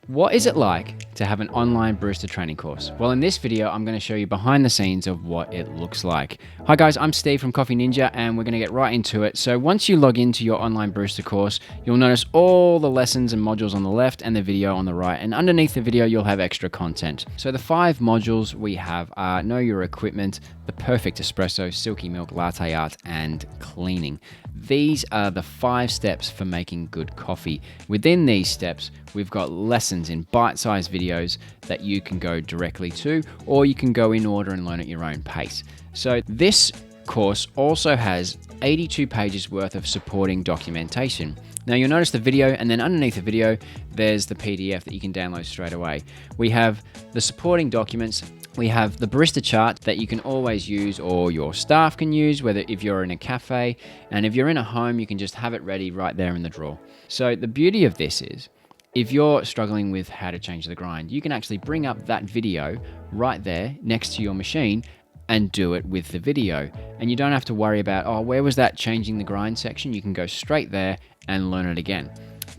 What is it like to have an online barista training course? Well, in this video, I'm going to show you behind the scenes of what it looks like. Hi guys, I'm Steve from Coffee Ninja and we're going to get right into it. So once you log into your online barista course, you'll notice all the lessons and modules on the left and the video on the right. And underneath the video, you'll have extra content. So the 5 modules we have are Know Your Equipment, the Perfect Espresso, Silky Milk, Latte Art, and Cleaning. These are the 5 steps for making good coffee. Within these steps, we've got lessons in bite-sized videos that you can go directly to, or you can go in order and learn at your own pace. So this course also has 82 pages worth of supporting documentation. Now you'll notice the video, and then underneath the video, there's the PDF that you can download straight away. We have the supporting documents. We have the barista chart that you can always use, or your staff can use, whether if you're in a cafe, and if you're in a home, you can just have it ready right there in the drawer. So the beauty of this is, if you're struggling with how to change the grind, you can actually bring up that video right there next to your machine and do it with the video. And you don't have to worry about, oh, where was that changing the grind section? You can go straight there and learn it again.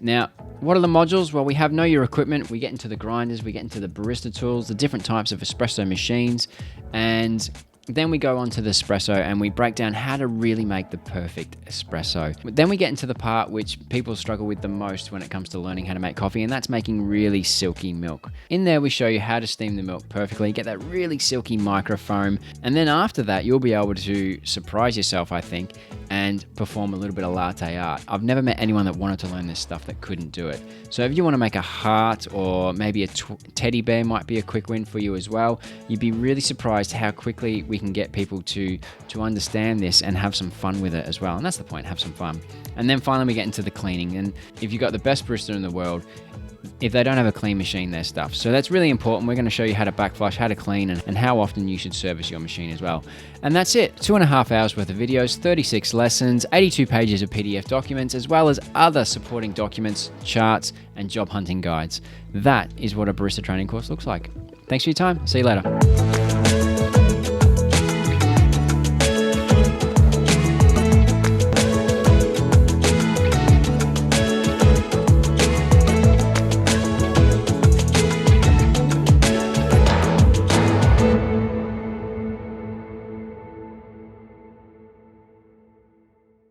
Now, what are the modules? Well, we have Know Your Equipment, we get into the grinders, we get into the barista tools, the different types of espresso machines, and then we go on to the espresso and we break down how to really make the perfect espresso. Then we get into the part which people struggle with the most when it comes to learning how to make coffee, and that's making really silky milk. In there we show you how to steam the milk perfectly, get that really silky microfoam, and then after that you'll be able to surprise yourself, I think, and perform a little bit of latte art. I've never met anyone that wanted to learn this stuff that couldn't do it. So if you want to make a heart, or maybe a teddy bear might be a quick win for you as well. You'd be really surprised how quickly we can get people to understand this and have some fun with it as well. And that's the point, have some fun. And then finally we get into the cleaning. And if you've got the best barista in the world, if they don't have a clean machine, they're stuffed. So that's really important. We're going to show you how to backflush, how to clean, and how often you should service your machine as well. And that's it. 2.5 hours worth of videos, 36 lessons, 82 pages of PDF documents, as well as other supporting documents, charts, and job hunting guides. That is what a barista training course looks like. Thanks for your time. See you later.